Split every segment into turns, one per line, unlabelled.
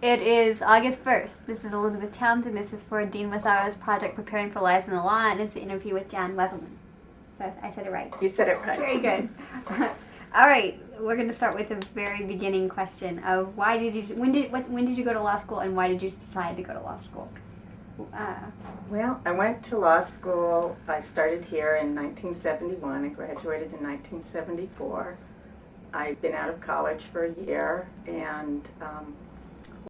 It is August 1st. This is Elizabeth Townsend. This is for Dean Mazzaro's project Preparing for Lives in the Law, and it's the interview with Jan Wezelman. So I said it right.
You said it right.
Very good. All right, we're going to start with the very beginning question of when did you go to law school, and why did you decide to go to law school?
Well, I went to law school. I started here in 1971. I graduated in 1974. I'd been out of college for a year and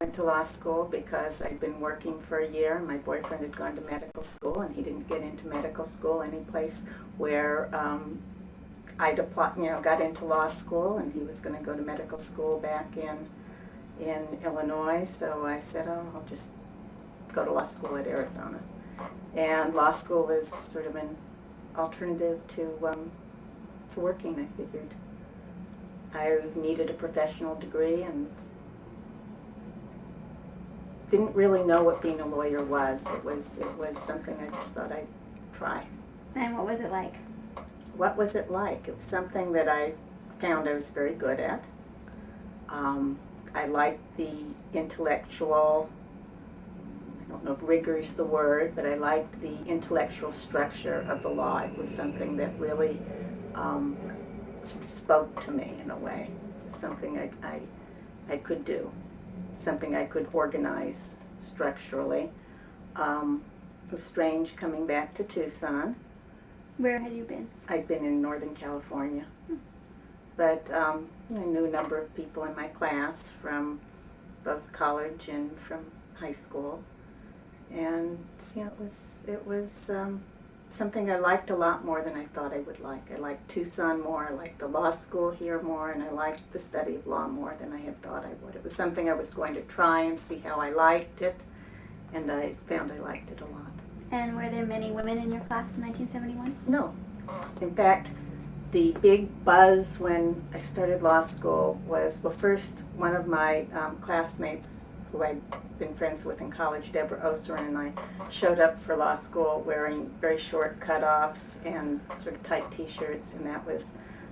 went to law school because I'd been working for a year. My boyfriend had gone to medical school, and he didn't get into medical school any place where I'd applied, got into law school, and he was going to go to medical school back in Illinois. So I said, I'll just go to law school at Arizona. And law school is sort of an alternative to working, I figured. I needed a professional degree and didn't really know what being a lawyer was. It was something I just thought I'd try.
And what was it like?
What was it like? It was something that I found I was very good at. I liked the intellectual, I don't know if rigor is the word, but I liked the intellectual structure of the law. It was something that really sort of spoke to me in a way. It was something I could do, something I could organize structurally. It was strange coming back to Tucson.
Where had you been?
I'd been in Northern California. But I knew a number of people in my class from both college and from high school. And it was something I liked a lot more than I thought I would like. I liked Tucson more, I liked the law school here more, and I liked the study of law more than I had thought I would. It was something I was going to try and see how I liked it, and I found I liked it a lot.
And were there many women in your class in 1971?
No. In fact, the big buzz when I started law school was, well, first one of my classmates who I'd been friends with in college, Deborah Oserin, and I showed up for law school wearing very short cutoffs and sort of tight T-shirts, and that was,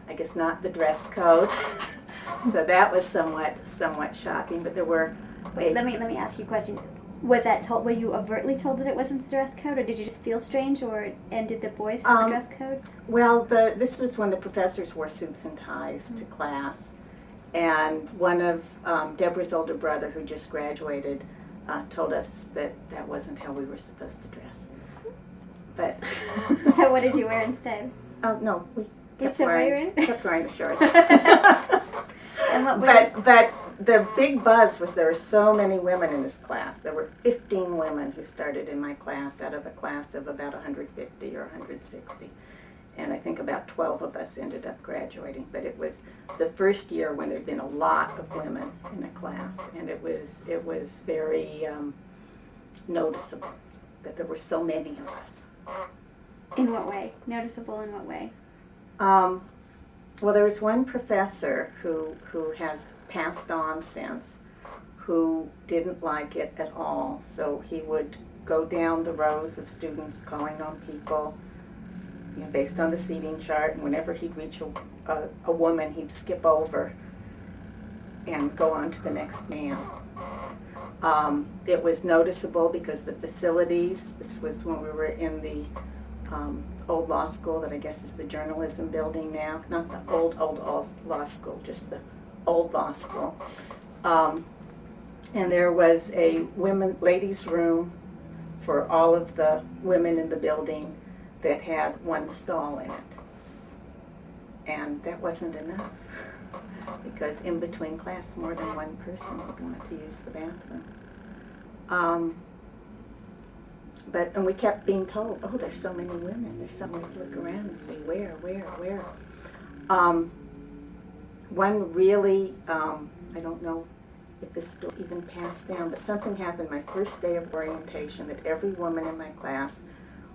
I guess, not the dress code. So that was somewhat shocking. But there were.
Wait, let me ask you a question. Was that told? Were you overtly told that it wasn't the dress code, or did you just feel strange, and did the boys have a dress code?
Well, this was when the professors wore suits and ties to class. And one of Deborah's older brother, who just graduated, told us that wasn't how we were supposed to dress. But
so what did you wear instead?
Oh no, we kept
wearing
the shorts.
And what
but the big buzz was there were so many women in this class. There were 15 women who started in my class out of a class of about 150 or 160. And I think about 12 of us ended up graduating. But it was the first year when there'd been a lot of women in a class, and it was very noticeable that there were so many of us.
In what way? Noticeable in what way?
Well, there was one professor who has passed on since, who didn't like it at all. So he would go down the rows of students calling on people, based on the seating chart, and whenever he'd reach a woman, he'd skip over and go on to the next man. It was noticeable because the facilities, this was when we were in the old law school that I guess is the journalism building now, not the old law school, just the old law school. And there was a ladies' room for all of the women in the building that had one stall in it. And that wasn't enough, because in between class more than one person would want to use the bathroom. And we kept being told, oh, there's so many women, there's someone to look around and say, where? One really, I don't know if this still even passed down, but something happened my first day of orientation that every woman in my class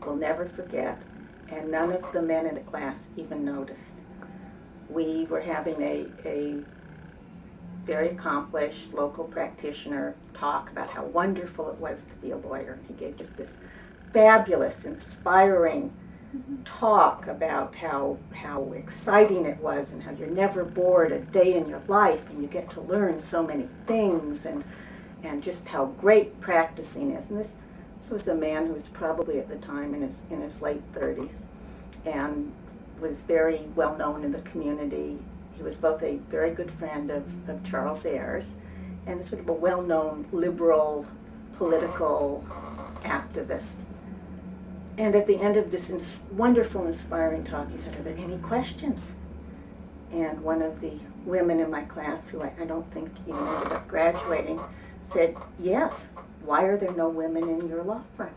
will never forget, and none of the men in the class even noticed. We were having a very accomplished local practitioner talk about how wonderful it was to be a lawyer. He gave just this fabulous, inspiring talk about how exciting it was and how you're never bored a day in your life and you get to learn so many things. and just how great practicing is. And this was a man who was probably at the time in his late 30s and was very well known in the community. He was both a very good friend of Charles Ayres and sort of a well-known liberal political activist. And at the end of this wonderful, inspiring talk, he said, "Are there any questions?" And one of the women in my class, who I don't think even ended up graduating, said, "Yes, why are there no women in your law firm?"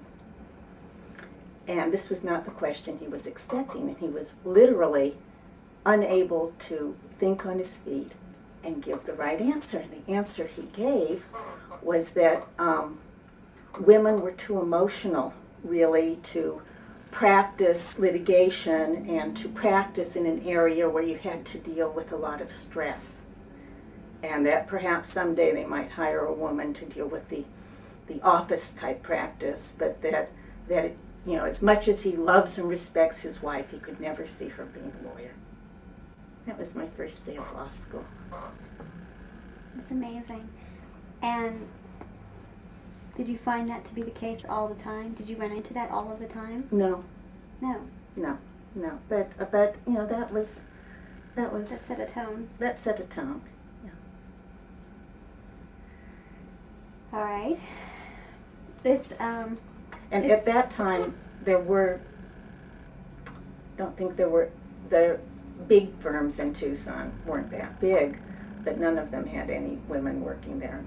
And this was not the question he was expecting, and he was literally unable to think on his feet and give the right answer. And the answer he gave was that women were too emotional, really, to practice litigation and to practice in an area where you had to deal with a lot of stress. And that perhaps someday they might hire a woman to deal with the office type practice, but that you know, as much as he loves and respects his wife, he could never see her being a lawyer. That was my first day of law school.
That's amazing. And did you find that to be the case all the time? Did you run into that all of the time?
No.
No.
But you know, that
set a tone.
That set a tone. Yeah.
All right. This
And at that time, the big firms in Tucson weren't that big, but none of them had any women working there.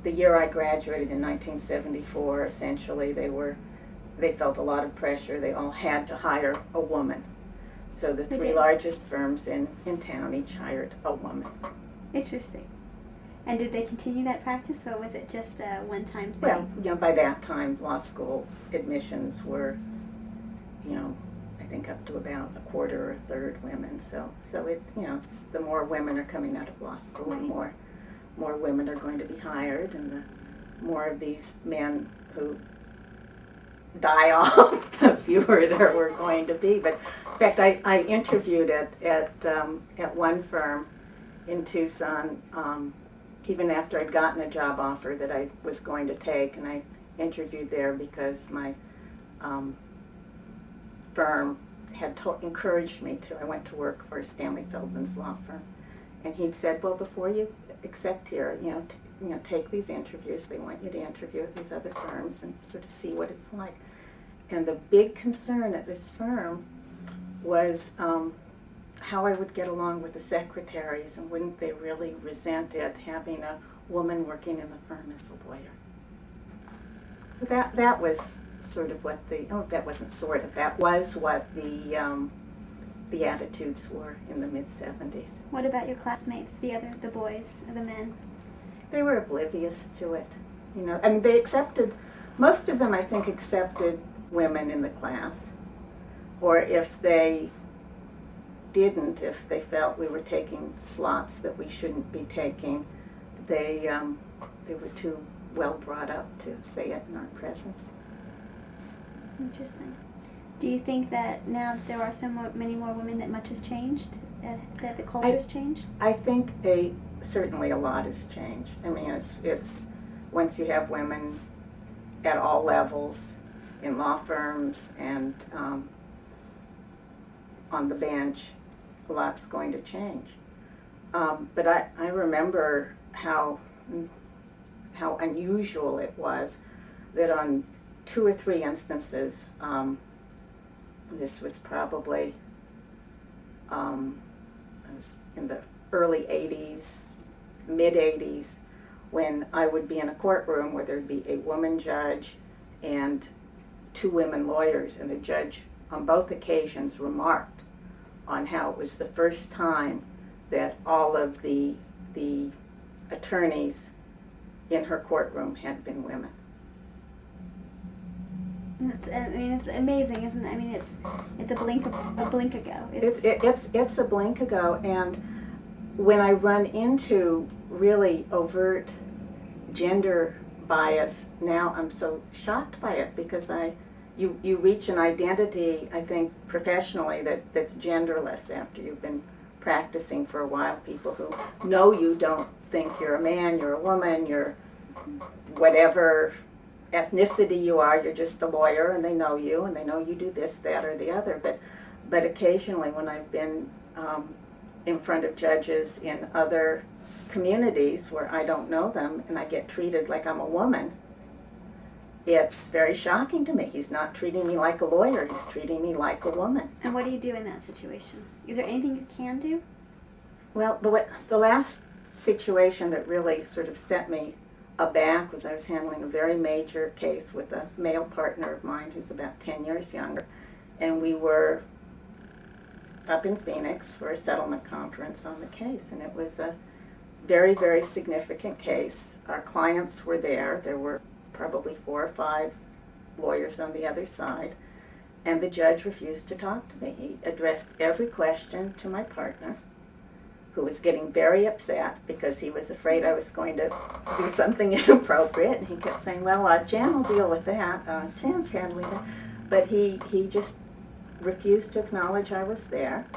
The year I graduated in 1974, essentially, they felt a lot of pressure. They all had to hire a woman. So the three largest firms in town each hired a woman.
Interesting. And did they continue that practice, or was it just a one-time thing?
Well, you know, by that time, law school admissions were, you know, I think up to about a quarter or a third women. So it, you know, the more women are coming out of law school, the more women are going to be hired, and the more of these men who die off, the fewer there were going to be. But in fact, I interviewed at one firm in Tucson. Even after I'd gotten a job offer that I was going to take, and I interviewed there because my firm had encouraged me to. I went to work for Stanley Feldman's law firm, and he'd said, "Well, before you accept here, you know, take these interviews. They want you to interview at these other firms and sort of see what it's like." And the big concern at this firm was how I would get along with the secretaries, and wouldn't they really resent it having a woman working in the firm as a lawyer. So that was sort of what that was what the attitudes were in the mid-70s.
What about your classmates, the boys, or the men?
They were oblivious to it. You know, I mean, most of them I think accepted women in the class, or if they didn't, if they felt we were taking slots that we shouldn't be taking, they were too well brought up to say it in our presence.
Interesting. Do you think that now that there are many more women, that much has changed, that the culture has changed?
I think certainly a lot has changed. I mean, it's once you have women at all levels in law firms and on the bench, a lot's going to change. But I remember how unusual it was that on 2 or 3 instances, this was probably I was in the early 80s, mid-80s, when I would be in a courtroom where there'd be a woman judge and 2 women lawyers, and the judge on both occasions remarked on how it was the first time that all of the attorneys in her courtroom had been women.
It's amazing, isn't it? I mean, it's a blink ago.
It's a blink ago, and when I run into really overt gender bias now, I'm so shocked by it, because you reach an identity, I think, professionally that's genderless after you've been practicing for a while. People who know you don't think you're a man, you're a woman, you're whatever ethnicity you are, you're just a lawyer, and they know you, and they know you do this, that, or the other. But occasionally, when I've been in front of judges in other communities where I don't know them, and I get treated like I'm a woman, it's very shocking to me. He's not treating me like a lawyer, he's treating me like a woman.
And what do you do in that situation? Is there anything you can do?
Well, the last situation that really sort of set me aback was I was handling a very major case with a male partner of mine who's about 10 years younger, and we were up in Phoenix for a settlement conference on the case, and it was a very, very significant case. Our clients were there. There were probably 4 or 5 lawyers on the other side, and the judge refused to talk to me. He addressed every question to my partner, who was getting very upset because he was afraid I was going to do something inappropriate, and he kept saying, well, Jan will deal with that, Jan's handling that, but he just refused to acknowledge I was there.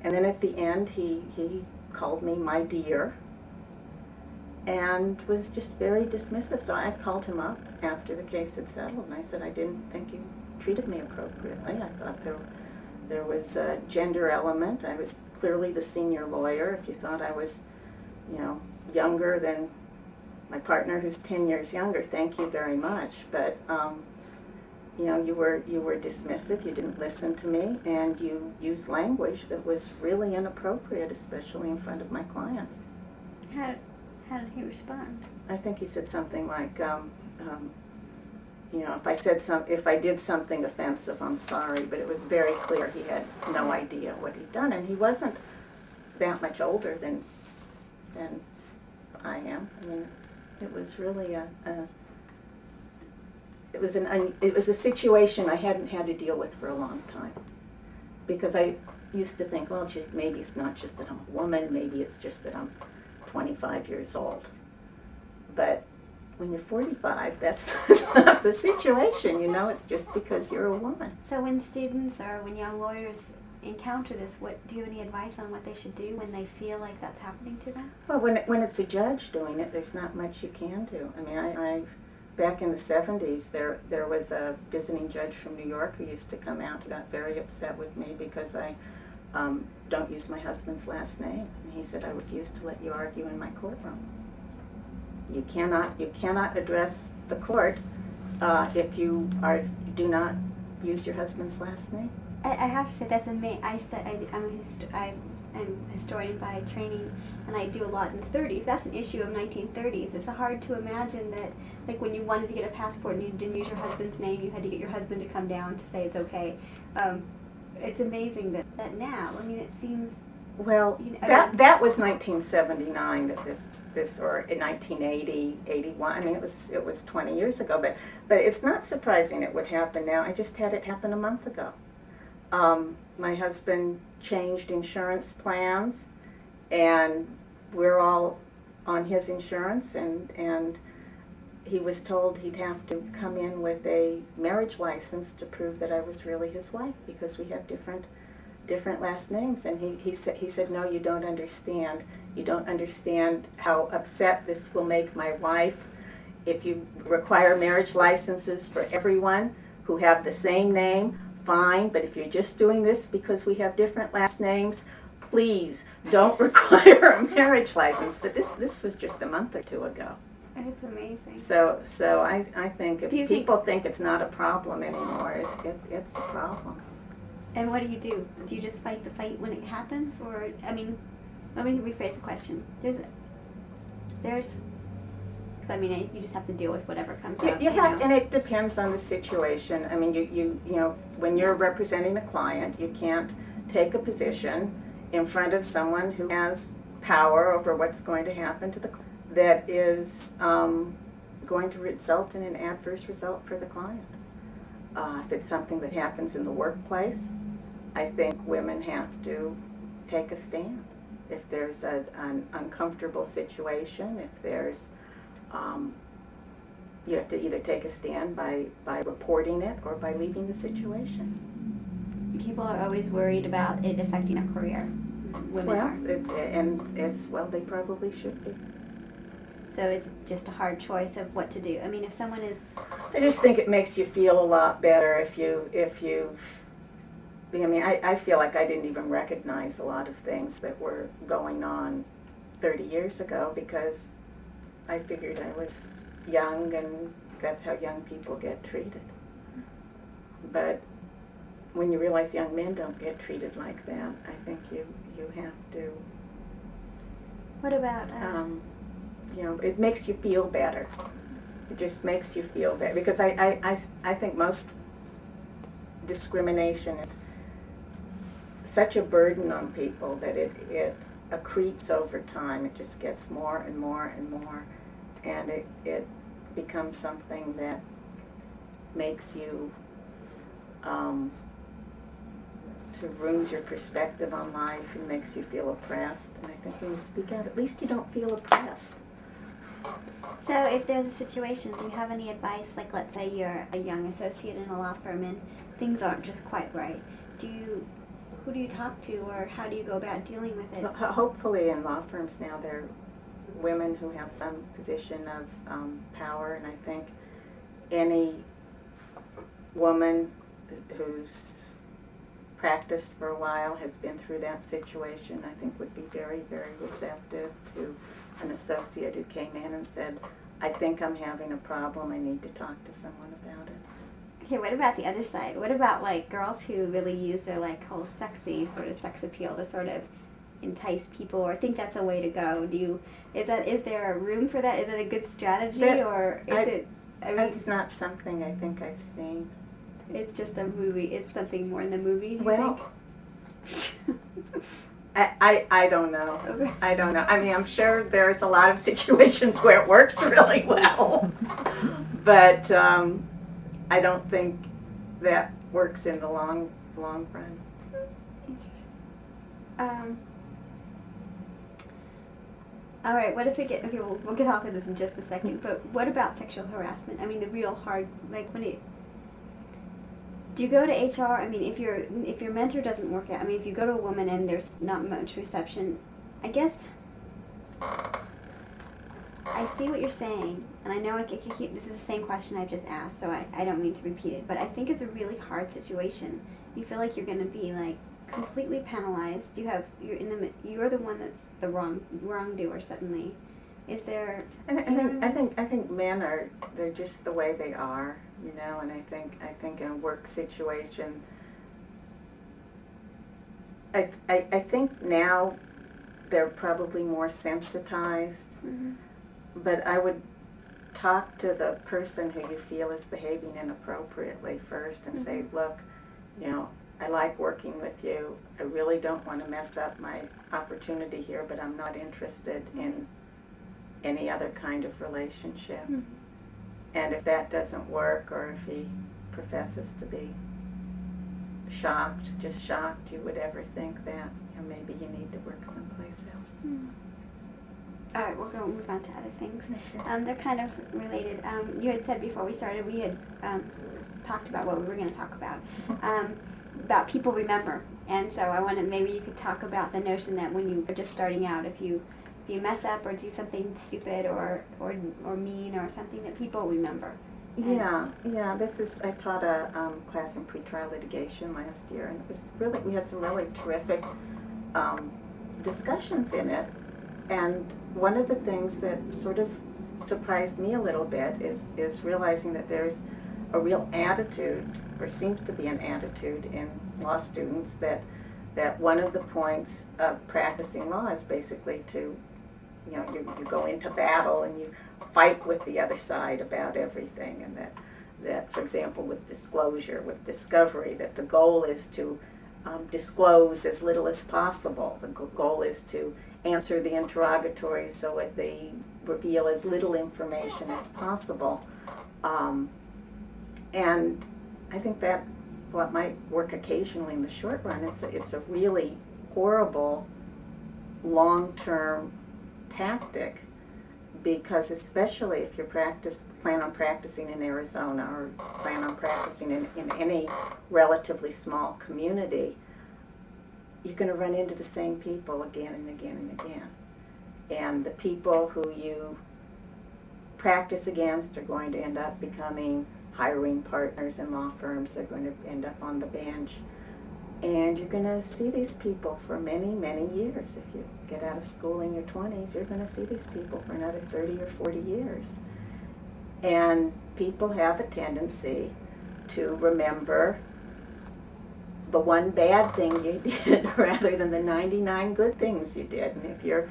And then at the end he called me my dear and was just very dismissive. So I called him up after the case had settled, and I said, I didn't think you treated me appropriately. I thought there was a gender element. I was clearly the senior lawyer. If you thought I was, younger than my partner who's 10 years younger, thank you very much. But you were dismissive, you didn't listen to me, and you used language that was really inappropriate, especially in front of my clients.
How did he respond?
I think he said something like, if I did something offensive, I'm sorry, but it was very clear he had no idea what he'd done, and he wasn't that much older than I am. I mean, it was really it was a situation I hadn't had to deal with for a long time, because I used to think, well, maybe it's not just that I'm a woman, maybe it's just that I'm 25 years old. But when you're 45, that's not the situation, it's just because you're a woman.
So when students or when young lawyers encounter this, do you have any advice on what they should do when they feel like that's happening to them?
Well, when it's a judge doing it, there's not much you can do. I mean, back in the 70s, there was a visiting judge from New York who used to come out and got very upset with me because I don't use my husband's last name. And he said, I refuse to let you argue in my courtroom. You cannot address the court if you do not use your husband's last name.
I have to say that's amazing. I'm a historian by training, and I do a lot in the 30s. That's an issue of 1930s. It's hard to imagine that, like, when you wanted to get a passport and you didn't use your husband's name, you had to get your husband to come down to say it's okay. It's amazing that now, I mean, it seems...
Well, that was 1979 that this or in 1980, 81. I mean, it was 20 years ago, but it's not surprising it would happen now. I just had it happen a month ago. My husband changed insurance plans, and we're all on his insurance, and he was told he'd have to come in with a marriage license to prove that I was really his wife, because we have different last names. And he said, no, you don't understand. You don't understand how upset this will make my wife if you require marriage licenses for everyone who have the same name. Fine, but if you're just doing this because we have different last names, please don't require a marriage license. But this was just a month or two ago.
It's amazing.
So I think if people think it's not a problem anymore, it's a problem.
And what do? Do you just fight the fight when it happens? Or, I mean, let me rephrase the question. There's, because I mean, you just have to deal with whatever comes up.
You have, and it depends on the situation. I mean, you when you're representing a client, you can't take a position in front of someone who has power over what's going to happen to the client that is going to result in an adverse result for the client. If it's something that happens in the workplace, I think women have to take a stand. If there's an uncomfortable situation, if there's, you have to either take a stand by reporting it or by leaving the situation.
People are always worried about it affecting a career. Women are.
They probably should be.
So it's just a hard choice of what to do. I mean, if someone is...
I just think it makes you feel a lot better if you I mean, I feel like I didn't even recognize a lot of things that were going on 30 years ago because I figured I was young and that's how young people get treated. But when you realize young men don't get treated like that, I think you have to...
What about...
you know, it makes you feel better. It just makes you feel better. Because I think most discrimination is such a burden on people that it accretes over time. It just gets more and more and more. And it becomes something that makes you, to ruins your perspective on life and makes you feel oppressed. And I think when you speak out, at least you don't feel oppressed.
So if there's a situation, do you have any advice? Like, let's say you're a young associate in a law firm and things aren't just quite right. Who do you talk to, or how do you go about dealing with it?
Hopefully in law firms now there are women who have some position of power, and I think any woman who's practiced for a while, has been through that situation, I think would be very, very receptive to an associate who came in and said, I think I'm having a problem, I need to talk to someone about it.
Okay, what about the other side? What about like girls who really use their like whole sexy sort of sex appeal to sort of entice people, or think that's a way to go? Is there room for that? Is it a good strategy, or is it? I mean,
that's not something I think I've seen.
It's just a movie. It's something more in the movies.
Well, I don't know.
Okay.
I don't know. I mean, I'm sure there's a lot of situations where it works really well, but I don't think that works in the long run.
Interesting. All right. What if we get? Okay, we'll get off of this in just a second. But what about sexual harassment? I mean, the real hard, like when it. Do you go to HR? I mean, if your mentor doesn't work out, I mean, if you go to a woman and there's not much reception, I guess I see what you're saying, and I know this is the same question I've just asked, so I don't mean to repeat it, but I think it's a really hard situation. You feel like you're going to be like completely penalized. You're the one that's the wrongdoer suddenly. Is there?
I think men they're just the way they are, you know. And I think in a work situation, I think now they're probably more sensitized.
Mm-hmm.
But I would talk to the person who you feel is behaving inappropriately first and say, look, you know, I like working with you. I really don't want to mess up my opportunity here, but I'm not interested in any other kind of relationship. Mm-hmm. And if that doesn't work, or if he professes to be just shocked you would ever think that, you know, maybe you need to work someplace else.
Mm-hmm. All right, we'll move on to other things.
Okay.
They're kind of related. You had said before we started, we had talked about what we were going to talk about people remember. And so I wanted, maybe you could talk about the notion that when you were just starting out, if you mess up or do something stupid or mean or something, that people remember.
Yeah. I taught a class in pretrial litigation last year, and it was really, we had some really terrific discussions in it. And one of the things that sort of surprised me a little bit is realizing that there's a real attitude, or seems to be an attitude in law students, that one of the points of practicing law is basically to, you know, you go into battle and you fight with the other side about everything, and that for example, with disclosure, with discovery, that the goal is to disclose as little as possible. The goal is to answer the interrogatories so that they reveal as little information as possible. And I think that what might work occasionally in the short run, it's a really horrible long-term tactic, because especially if you plan on practicing in Arizona, or plan on practicing in any relatively small community, you're going to run into the same people again and again and again. And the people who you practice against are going to end up becoming hiring partners in law firms. They're going to end up on the bench. And you're going to see these people for many, many years. If you get out of school in your 20s, you're going to see these people for another 30 or 40 years. And people have a tendency to remember the one bad thing you did rather than the 99 good things you did. And if you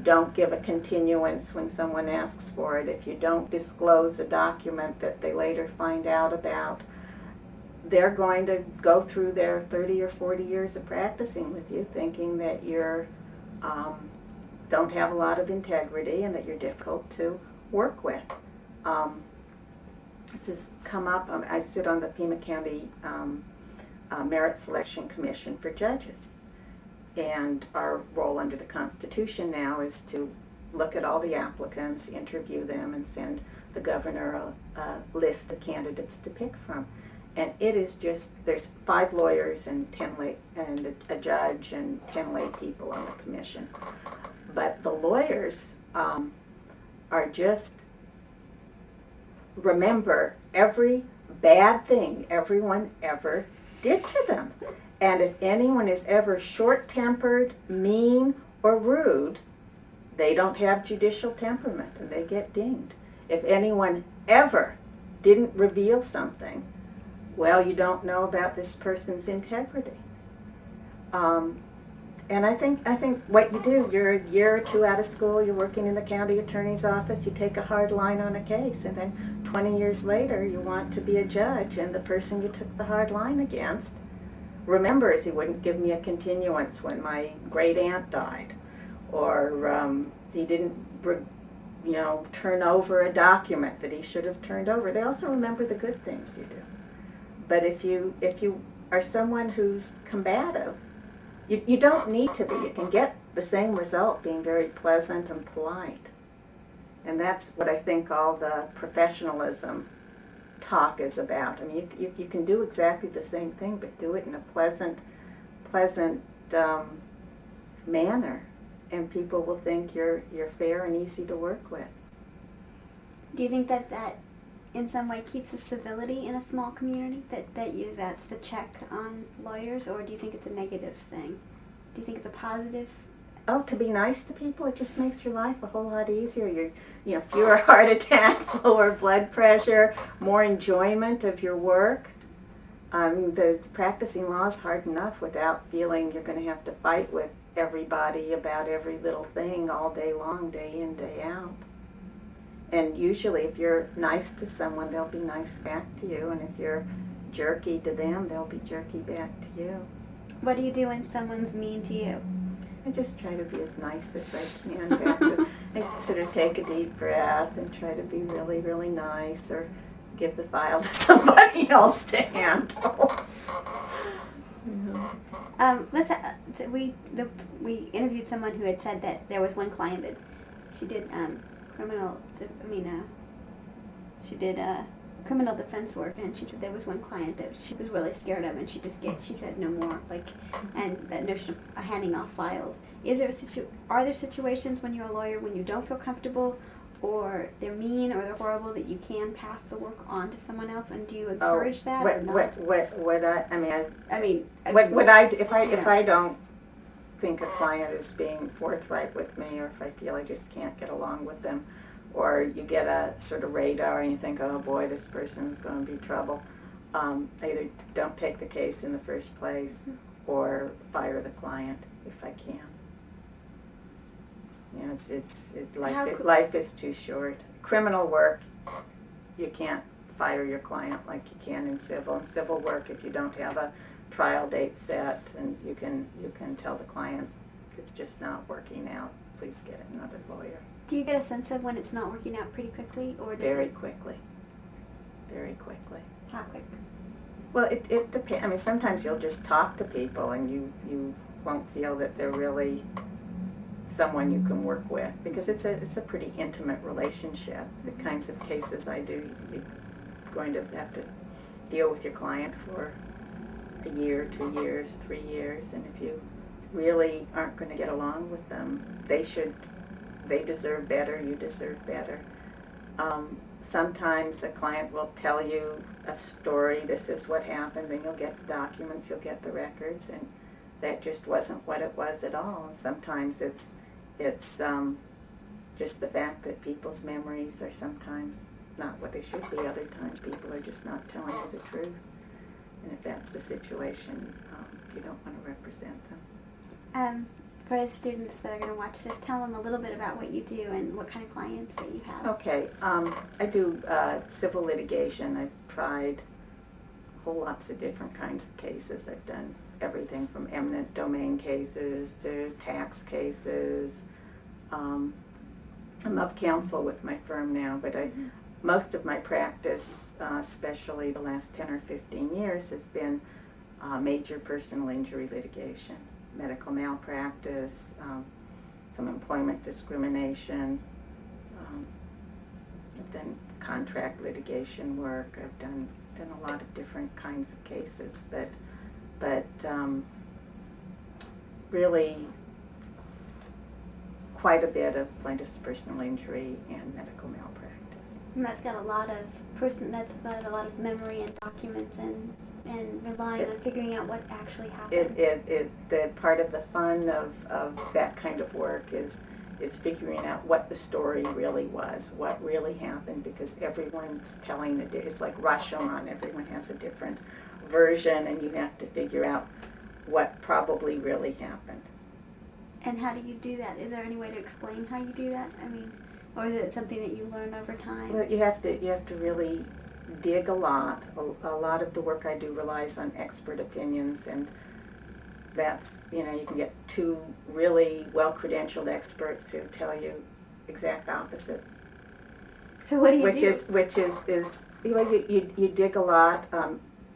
don't give a continuance when someone asks for it, if you don't disclose a document that they later find out about, they're going to go through their 30 or 40 years of practicing with you thinking that you're don't have a lot of integrity and that you're difficult to work with. This has come up. I sit on the Pima County Merit Selection Commission for judges. And our role under the Constitution now is to look at all the applicants, interview them, and send the governor a list of candidates to pick from. And it is just, there's 5 lawyers and 10 lay, and a judge and 10 lay people on the commission. But the lawyers are just, remember every bad thing everyone ever did to them. And if anyone is ever short-tempered, mean, or rude, they don't have judicial temperament and they get dinged. If anyone ever didn't reveal something, well, you don't know about this person's integrity. And I think what you do, you're a year or 2 out of school, you're working in the county attorney's office, you take a hard line on a case, and then 20 years later you want to be a judge, and the person you took the hard line against remembers he wouldn't give me a continuance when my great aunt died, or he didn't, turn over a document that he should have turned over. They also remember the good things you do. But if you are someone who's combative, you don't need to be. You can get the same result being very pleasant and polite. And that's what I think all the professionalism talk is about. I mean, you can do exactly the same thing, but do it in a pleasant manner, and people will think you're fair and easy to work with.
Do you think that in some way keeps the civility in a small community? That's the check on lawyers, or do you think it's a negative thing? Do you think it's a positive?
Oh, to be nice to people, it just makes your life a whole lot easier. Fewer heart attacks, lower blood pressure, more enjoyment of your work. The practicing law is hard enough without feeling you're going to have to fight with everybody about every little thing all day long, day in, day out. And usually if you're nice to someone, they'll be nice back to you. And if you're jerky to them, they'll be jerky back to you.
What do you do when someone's mean to you?
I just try to be as nice as I can. I sort of take a deep breath and try to be really, really nice, or give the file to somebody else to handle.
We interviewed someone who had said that there was one client that she did criminal defense work, and she said there was one client that she was really scared of, and she said no more, and that notion of handing off files. Are there situations when you're a lawyer when you don't feel comfortable, or they're mean, or they're horrible, that you can pass the work on to someone else, and do you encourage that or not?
If I don't think a client is being forthright with me, or if I feel I just can't get along with them, or you get a sort of radar and you think, oh boy, this person is going to be trouble, I either don't take the case in the first place or fire the client if I can. Life is too short. Criminal work, you can't fire your client like you can in civil. In civil work, if you don't have a trial date set, and you can tell the client it's just not working out, please get another lawyer.
Do you get a sense of when it's not working out pretty quickly, or
very quickly? Very quickly.
How quick?
Well, it depends. I mean, sometimes you'll just talk to people and you won't feel that they're really someone you can work with, because it's a pretty intimate relationship. The kinds of cases I do, you're going to have to deal with your client for a year, 2 years, 3 years, and if you really aren't going to get along with them, they deserve better, you deserve better. Sometimes a client will tell you a story, this is what happened, then you'll get the documents, you'll get the records, and that just wasn't what it was at all. And sometimes it's just the fact that people's memories are sometimes not what they should be. Other times people are just not telling you the truth. And if that's the situation, you don't want to represent them.
For the students that are going to watch this, tell them a little bit about what you do and what kind of clients that you have.
Okay, I do civil litigation. I've tried whole lots of different kinds of cases. I've done everything from eminent domain cases to tax cases. I'm of counsel with my firm now, but most of my practice, especially the last 10 or 15 years, has been major personal injury litigation, medical malpractice, some employment discrimination. I've done contract litigation work. I've done a lot of different kinds of cases, but really quite a bit of plaintiff's personal injury and medical malpractice.
And that's got a lot of memory and documents and relying on figuring out what actually happened.
The part of the fun of that kind of work is figuring out what the story really was, what really happened, because everyone's telling it. It's like Rashomon. Everyone has a different version, and you have to figure out what probably really happened.
And how do you do that? Is there any way to explain how you do that? I mean, or is it something that you learn over time?
Well, you have to really dig a lot. A lot of the work I do relies on expert opinions, and that's, you can get two really well-credentialed experts who tell you exact opposite.
So what do you do?
Which is you dig a lot.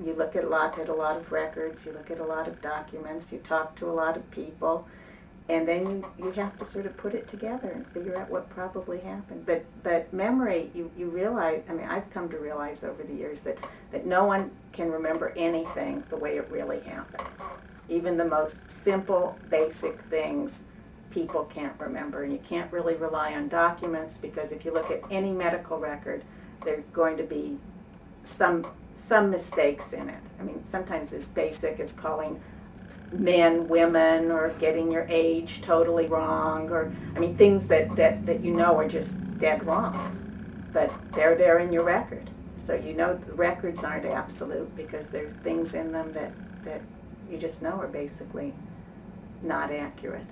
You look at a lot of records. You look at a lot of documents. You talk to a lot of people. And then you have to sort of put it together and figure out what probably happened. But memory, you realize, I've come to realize over the years that no one can remember anything the way it really happened. Even the most simple, basic things, people can't remember. And you can't really rely on documents, because if you look at any medical record, there are going to be some mistakes in it. Sometimes as basic as calling men, women, or getting your age totally wrong, or things that are just dead wrong. But they're there in your record. So the records aren't absolute, because there are things in them that you just know are basically not accurate.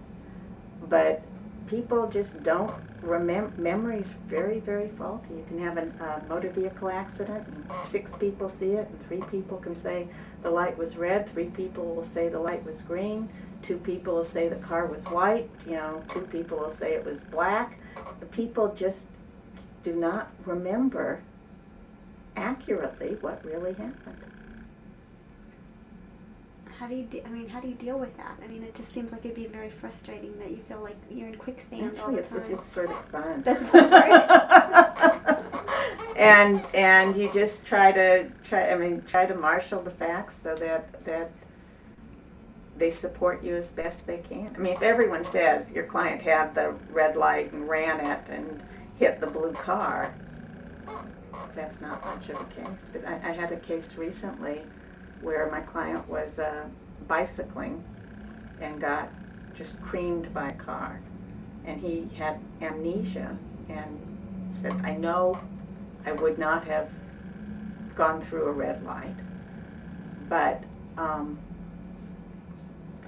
But people just don't remember. Memory's very, very faulty. You can have a motor vehicle accident, and 6 people see it, and 3 people can say the light was red, 3 people will say the light was green, 2 people will say the car was white, 2 people will say it was black. People just do not remember accurately what really happened.
How do you deal with that? It just seems like it'd be very frustrating that you feel like you're in quicksand all the time.
It's sort of fun.
That's fun, right?
And you just try to marshal the facts so that they support you as best they can. If everyone says your client had the red light and ran it and hit the blue car, that's not much of a case. But I had a case recently where my client was bicycling and got just creamed by a car, and he had amnesia and says, I know I would not have gone through a red light, but I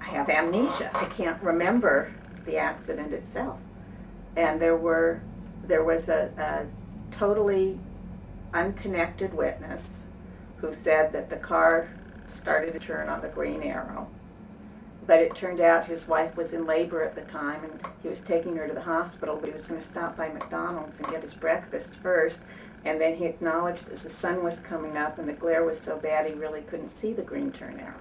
have amnesia. I can't remember the accident itself. And there was a totally unconnected witness who said that the car started to turn on the green arrow. But it turned out his wife was in labor at the time, and he was taking her to the hospital, but he was going to stop by McDonald's and get his breakfast first. And then he acknowledged as the sun was coming up and the glare was so bad he really couldn't see the green turn arrow.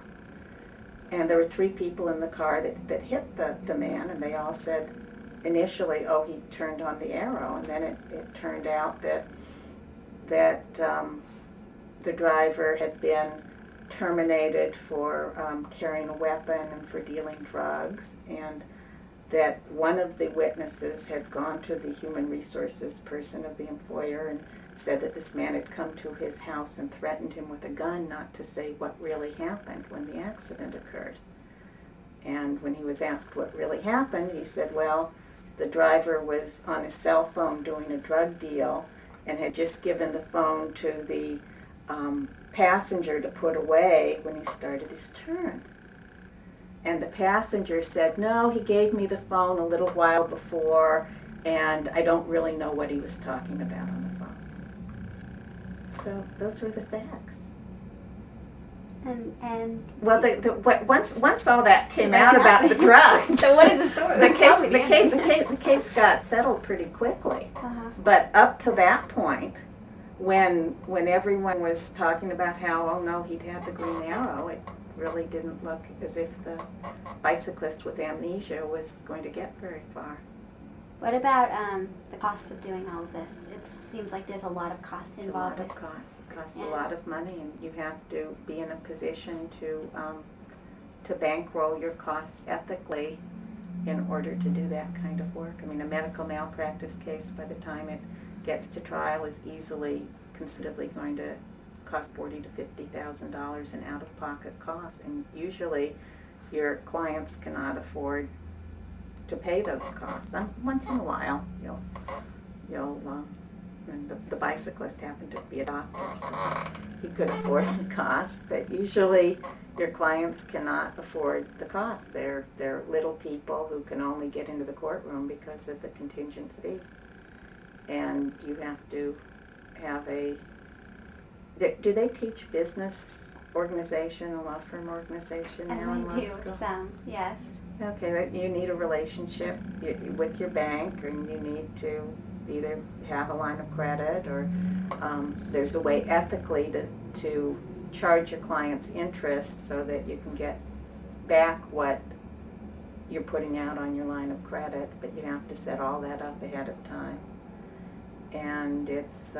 And there were 3 people in the car that hit the man, and they all said initially, oh, he turned on the arrow. And then it turned out that the driver had been terminated for carrying a weapon and for dealing drugs, and that one of the witnesses had gone to the human resources person of the employer and said that this man had come to his house and threatened him with a gun not to say what really happened when the accident occurred. And when he was asked what really happened, he said, well, the driver was on his cell phone doing a drug deal and had just given the phone to the passenger to put away when he started his turn. And the passenger said, no, he gave me the phone a little while before, and I don't really know what he was talking about on the phone. So those were the facts.
And
Well, once all that came out about the drugs,
so what is the story?
the case got settled pretty quickly.
Uh-huh.
But up to that point, when everyone was talking about how, oh no, he'd had the green arrow, it really didn't look as if the bicyclist with amnesia was going to get very far.
What about the cost of doing all of this? It seems like there's a lot of cost
It's
involved.
a lot of cost. It costs
Yeah.
a lot of money, and you have to be in a position to bankroll your costs ethically in order to do that kind of work. I mean, a medical malpractice case, by the time it gets to trial, is easily, considerably going to cost $40,000 to $50,000 in out-of-pocket costs, and usually your clients cannot afford to pay those costs. Once in a while, and the bicyclist happened to be a doctor, so he could afford the costs, but usually your clients cannot afford the costs. They're little people who can only get into the courtroom because of the contingent fee. And you have to have do they teach business organization, a law firm organization now in law
And they
school?
do some, yes.
Okay, you need a relationship with your bank, and you need to either have a line of credit, or there's a way ethically to charge your clients interest so that you can get back what you're putting out on your line of credit, but you have to set all that up ahead of time. And it's,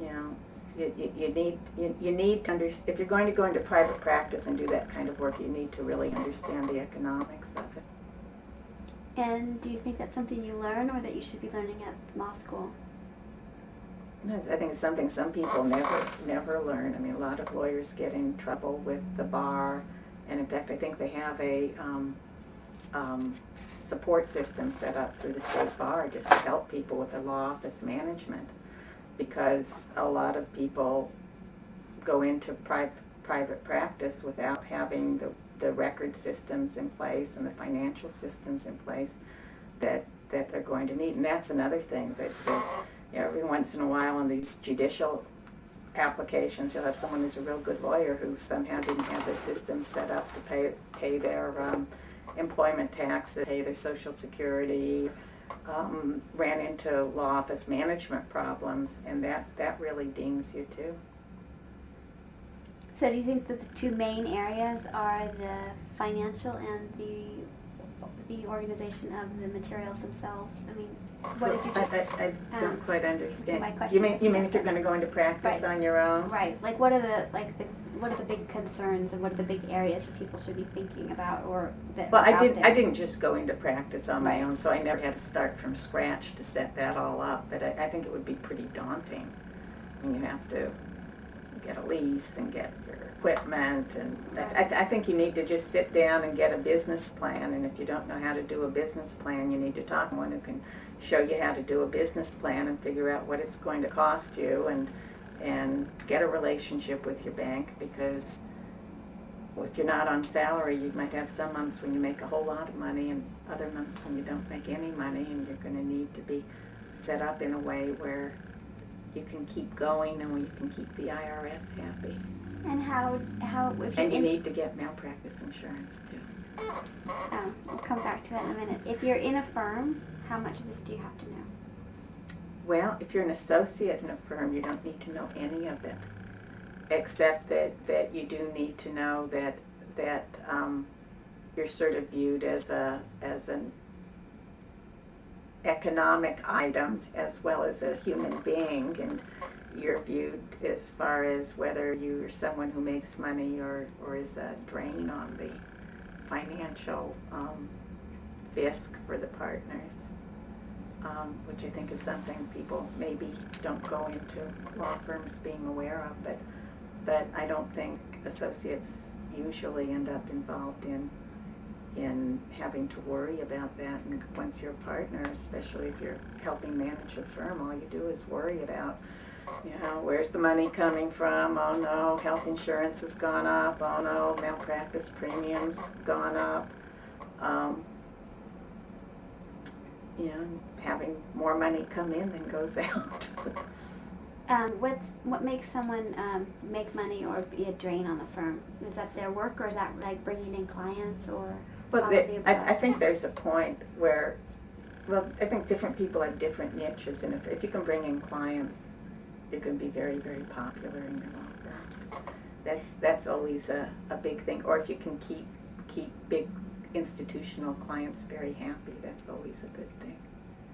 you need to understand, if you're going to go into private practice and do that kind of work, you need to really understand the economics of it.
And do you think that's something you learn, or that you should be learning at law school?
No, I think it's something some people never learn. I mean, a lot of lawyers get in trouble with the bar, and in fact, I think they have a support system set up through the state bar just to help people with their law office management, because a lot of people go into private practice without having the record systems in place and the financial systems in place that they're going to need. And that's another thing that every once in a while on these judicial applications, you'll have someone who's a real good lawyer who somehow didn't have their systems set up to pay their employment taxes, pay their Social Security, ran into law office management problems, and that really dings you too.
So do you think that the two main areas are the financial and the organization of the materials themselves? I mean, what did you do?
I don't quite understand.
my question
You mean
is
if you're going to go into practice
Right.
on your own?
Right. Like, what are the big concerns, and what are the big areas that people should be thinking about, or that
Well,
are out there?
I didn't just go into practice on my
Right.
own, so I never had to start from scratch to set that all up. But I think it would be pretty daunting, and you have to get a lease and get your equipment, and I think you need to just sit down and get a business plan. And if you don't know how to do a business plan, you need to talk to someone who can show you how to do a business plan and figure out what it's going to cost you, and get a relationship with your bank, because if you're not on salary, you might have some months when you make a whole lot of money and other months when you don't make any money, and you're going to need to be set up in a way where you can keep going and where you can keep the IRS happy.
And how if
And you need to get malpractice insurance too.
We'll come back to that in a minute. If you're in a firm, how much of this do you have to know?
Well, if you're an associate in a firm, you don't need to know any of it, except that you do need to know that you're sort of viewed as an economic item as well as a human being, and you're viewed as far as whether you're someone who makes money or is a drain on the financial fisc for the partners, which I think is something people maybe don't go into law firms being aware of, but I don't think associates usually end up involved in having to worry about that. And once you're a partner, especially if you're helping manage a firm, all you do is worry about, where's the money coming from? Oh no, health insurance has gone up. Oh no, malpractice premiums gone up. Having more money come in than goes out.
What makes someone make money or be a drain on the firm? Is that their work, or is that like bringing in clients, or?
But I think there's a point where, I think different people have different niches, and if you can bring in clients, you can be very, very popular in your law firm. That's always a big thing. Or if you can keep big institutional clients very happy, that's always a good thing.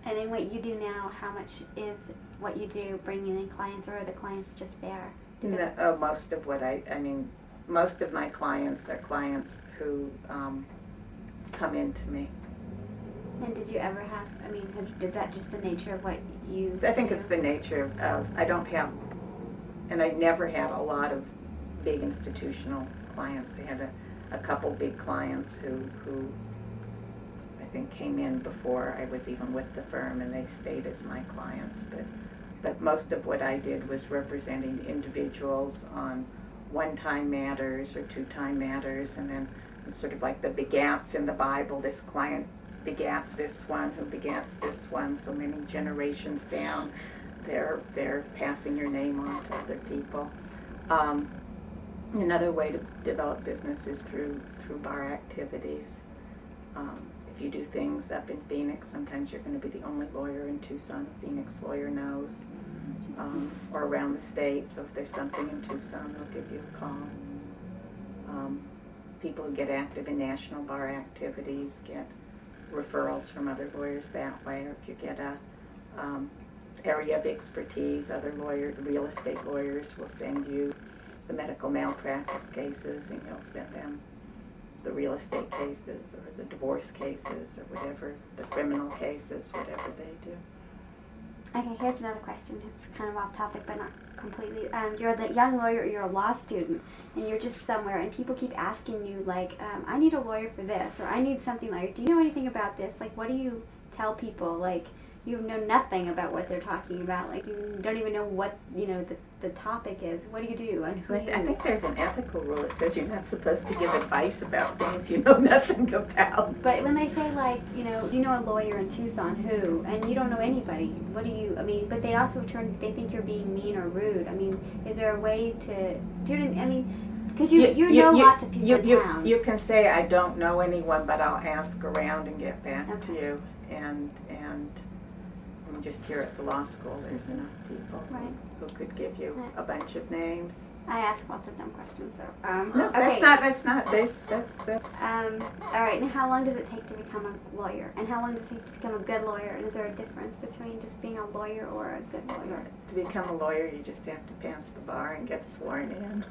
And in what you do now, how much is what you do bringing in clients, or are the clients just there?
Most of my clients are clients who come into me.
And did you ever have, is that just the nature of what you
I think
do?
it's the nature of, I don't have, and I never had a lot of big institutional clients. I had a couple big clients who I think came in before I was even with the firm, and they stayed as my clients. But most of what I did was representing individuals on one-time matters or two-time matters, and then it's sort of like the begats in the Bible. This client begats this one, who begats this one, so many generations down, they're passing your name on to other people. Another way to develop business is through bar activities. If you do things up in Phoenix, sometimes you're going to be the only lawyer in Tucson a Phoenix lawyer knows, or around the state. So if there's something in Tucson, they'll give you a call. People who get active in national bar activities get referrals from other lawyers that way. Or if you get a area of expertise, other lawyers, real estate lawyers will send you the medical malpractice cases, and you'll send them the real estate cases or the divorce cases or whatever, the criminal cases, whatever they do.
Okay, here's another question. It's kind of off topic, but not completely. You're the young lawyer, or you're a law student, and you're just somewhere, and people keep asking you, like, I need a lawyer for this, or I need something like, do you know anything about this? Like, what do you tell people? Like, you know nothing about what they're talking about. Like, you don't even know what, the topic is. What do you do, and who do you?
I think there's an ethical rule that says you're not supposed to give advice about things you know nothing about.
But when they say, like, do you know a lawyer in Tucson? Who? And you don't know anybody. What do you, but they also they think you're being mean or rude. Is there a way to, because you know lots of people in town.
You can say, I don't know anyone, but I'll ask around and get back to you. And just here at the law school, there's enough people who could give you a bunch of names.
I ask lots of dumb questions, so.
No,
okay.
that's not. That's.
All right. And how long does it take to become a lawyer? And how long does it take to become a good lawyer? And is there a difference between just being a lawyer or a good lawyer?
To become a lawyer, you just have to pass the bar and get sworn in.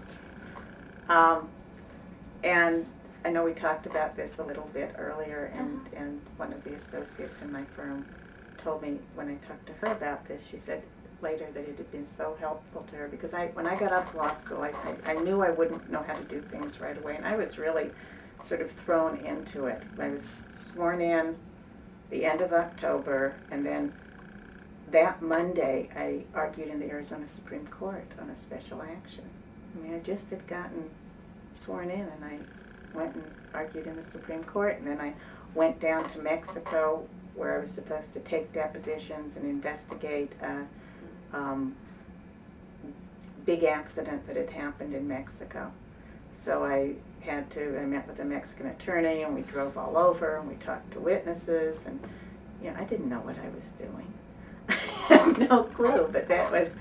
And I know we talked about this a little bit earlier, and one of the associates in my firm told me when I talked to her about this, she said later that it had been so helpful to her, because when I got up to law school, I knew I wouldn't know how to do things right away, and I was really sort of thrown into it. I was sworn in the end of October, and then that Monday I argued in the Arizona Supreme Court on a special action. I just had gotten sworn in, and I went and argued in the Supreme Court, and then I went down to Mexico, where I was supposed to take depositions and investigate a big accident that had happened in Mexico. So I met with a Mexican attorney, and we drove all over, and we talked to witnesses, and I didn't know what I was doing. I had no clue, but that was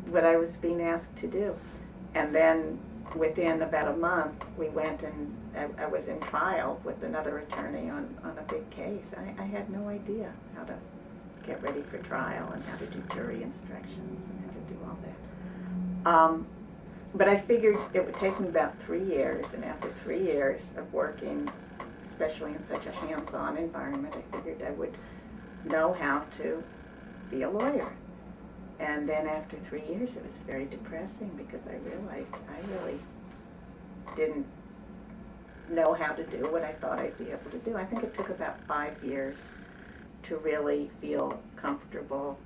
what I was being asked to do. And then within about a month, we went and I was in trial with another attorney on a big case. I had no idea how to get ready for trial and how to do jury instructions and how to do all that. But I figured it would take me about 3 years, and after 3 years of working especially in such a hands-on environment, I figured I would know how to be a lawyer. And then after 3 years, it was very depressing because I realized I really didn't know how to do what I thought I'd be able to do. I think it took about 5 years to really feel comfortable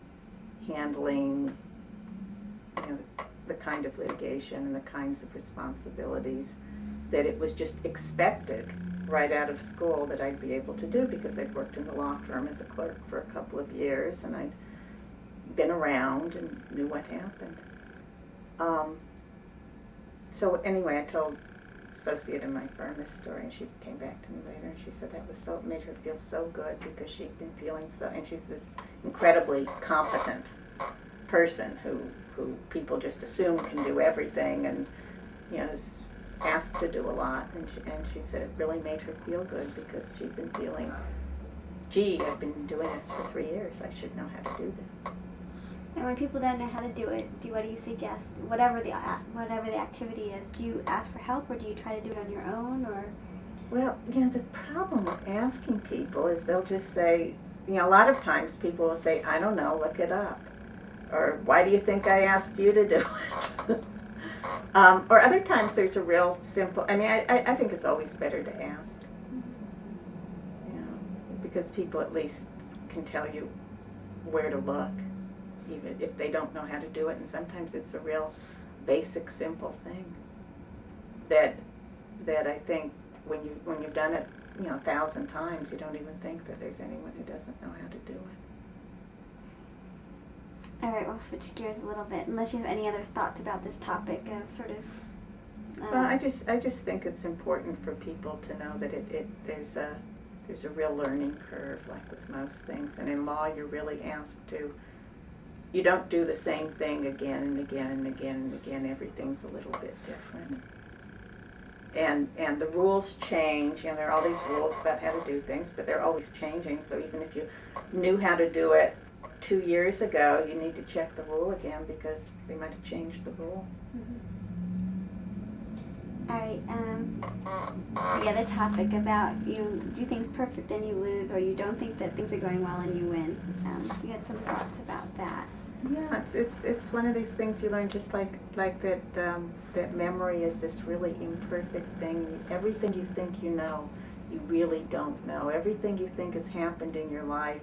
handling, the kind of litigation and the kinds of responsibilities that it was just expected right out of school that I'd be able to do, because I'd worked in the law firm as a clerk for a couple of years and I'd been around and knew what happened. So anyway, I told associate in my firm this story, and she came back to me later and she said that was so, made her feel so good, because she'd been feeling so, and she's this incredibly competent person who people just assume can do everything, and is asked to do a lot, and she said it really made her feel good because she'd been feeling, gee, I've been doing this for 3 years, I should know how to do this.
And when people don't know how to do it, what do you suggest? Whatever the activity is, do you ask for help, or do you try to do it on your own, or?
Well, the problem with asking people is they'll just say, a lot of times people will say, I don't know, look it up. Or, why do you think I asked you to do it? Or other times there's a real simple, I think it's always better to ask. Because people at least can tell you where to look, even if they don't know how to do it. And sometimes it's a real basic, simple thing that I think when you've done it 1,000 times, you don't even think that there's anyone who doesn't know how to do it.
All right, we'll switch gears a little bit, unless you have any other thoughts about this topic of sort of.
Well, I just think it's important for people to know that there's a real learning curve, like with most things, and in law you're really asked to. You don't do the same thing again and again and again and again. Everything's a little bit different, and the rules change. There are all these rules about how to do things, but they're always changing. So even if you knew how to do it 2 years ago, you need to check the rule again because they might have changed the rule.
Mm-hmm. All right. The other topic about you do things perfect and you lose, or you don't think that things are going well and you win. You had some thoughts about that.
Yeah, it's one of these things you learn, just like that that memory is this really imperfect thing. Everything you think you know, you really don't know. Everything you think has happened in your life,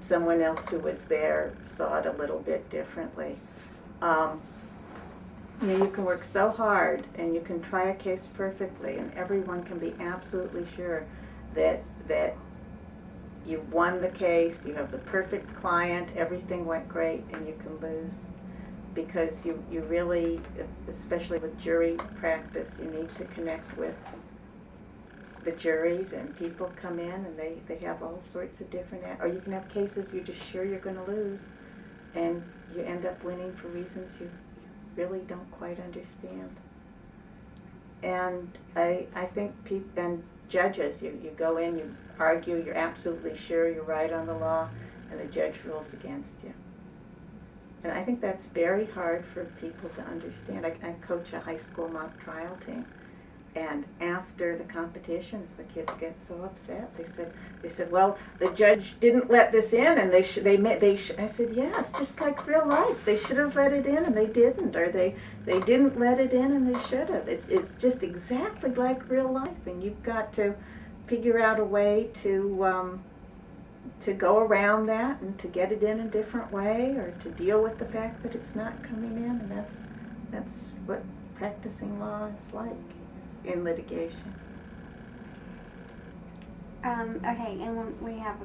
someone else who was there saw it a little bit differently. You can work so hard and you can try a case perfectly, and everyone can be absolutely sure that you've won the case, you have the perfect client, everything went great, and you can lose. Because you really, especially with jury practice, you need to connect with the juries, and people come in and they have all sorts of different, or you can have cases you're just sure you're going to lose, and you end up winning for reasons you really don't quite understand. And I think and judges, you go in, you argue, you're absolutely sure you're right on the law, and the judge rules against you. And I think that's very hard for people to understand. I coach a high school mock trial team, and after the competitions, the kids get so upset. They said, well, the judge didn't let this in, and I said, yeah, it's just like real life. They should have let it in, and they didn't, or they didn't let it in, and they should have. It's just exactly like real life, and you've got to figure out a way to go around that and to get it in a different way, or to deal with the fact that it's not coming in, and that's what practicing law is like. In litigation.
Okay, and we have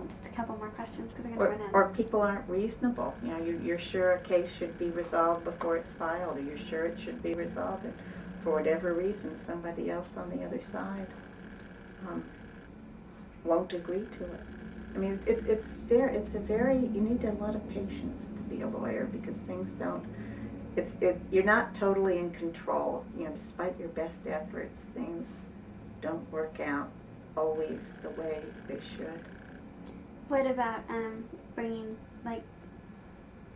just a couple more questions because we're going to run out.
Or people aren't reasonable. You're sure a case should be resolved before it's filed, or you're sure it should be resolved, and for whatever reason, somebody else on the other side won't agree to it. You need a lot of patience to be a lawyer, because things don't. You're not totally in control. Despite your best efforts, things don't work out always the way they should.
What about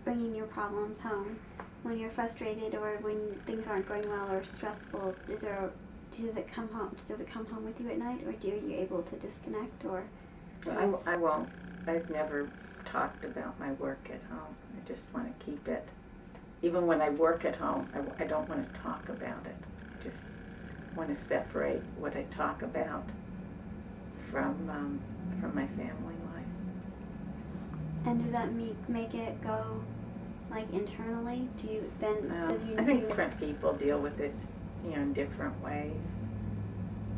bringing your problems home when you're frustrated, or when things aren't going well or stressful? Is there does it come home? Does it come home with you at night, or are you able to disconnect? Or
I won't. I've never talked about my work at home. I just want to keep it. Even when I work at home, I don't want to talk about it. I just want to separate what I talk about from my family life.
And does that make it go like internally? Do you then?
I think different people deal with it, in different ways.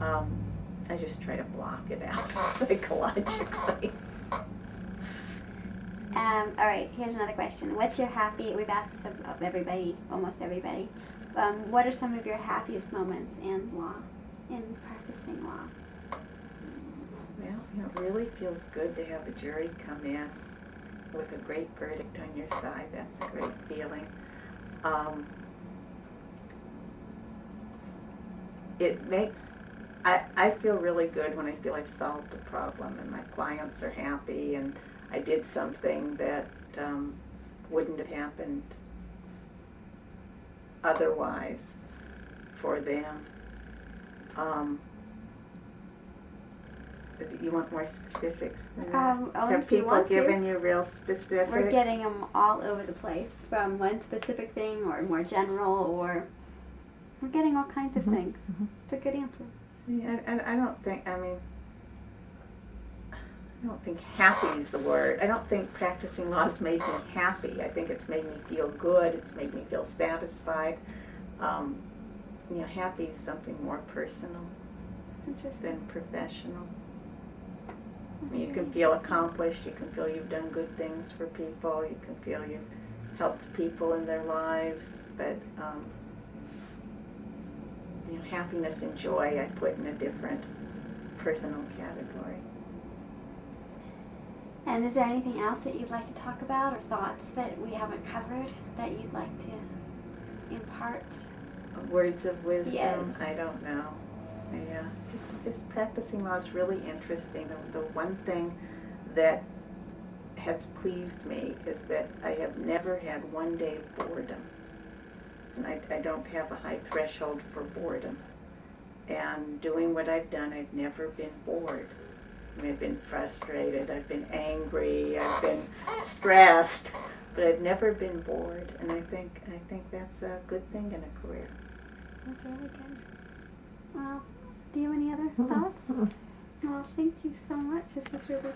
I just try to block it out psychologically.
All right, here's another question. What's your we've asked this of everybody, almost everybody. What are some of your happiest moments in law, in practicing law?
Well, it really feels good to have a jury come in with a great verdict on your side. That's a great feeling. It makes, I feel really good when I feel I've solved the problem and my clients are happy and I did something that wouldn't have happened otherwise for them. You want more specifics than that?
Only
Have
if you
people
want to.
given you real specifics?
We're getting them all over the place, from one specific thing or more general, or we're getting all kinds of things. It's a good answer.
See, I don't think, I don't think happy is the word. I don't think practicing law has made me happy. I think it's made me feel good. It's made me feel satisfied. Happy is something more personal than professional. You can feel accomplished. You can feel you've done good things for people. You can feel you've helped people in their lives. But happiness and joy I put in a different personal category.
And is there anything else that you'd like to talk about, or thoughts that we haven't covered that you'd like to impart?
Words of wisdom?
Yes.
I don't know. Yeah, just practicing law is really interesting. The one thing that has pleased me is that I have never had one day of boredom. And I don't have a high threshold for boredom. And doing what I've done, I've never been bored. I've been frustrated, I've been angry, I've been stressed, but I've never been bored. And I think that's a good thing in a career.
That's really good. Well, do you have any other thoughts? Well, thank you so much. This was really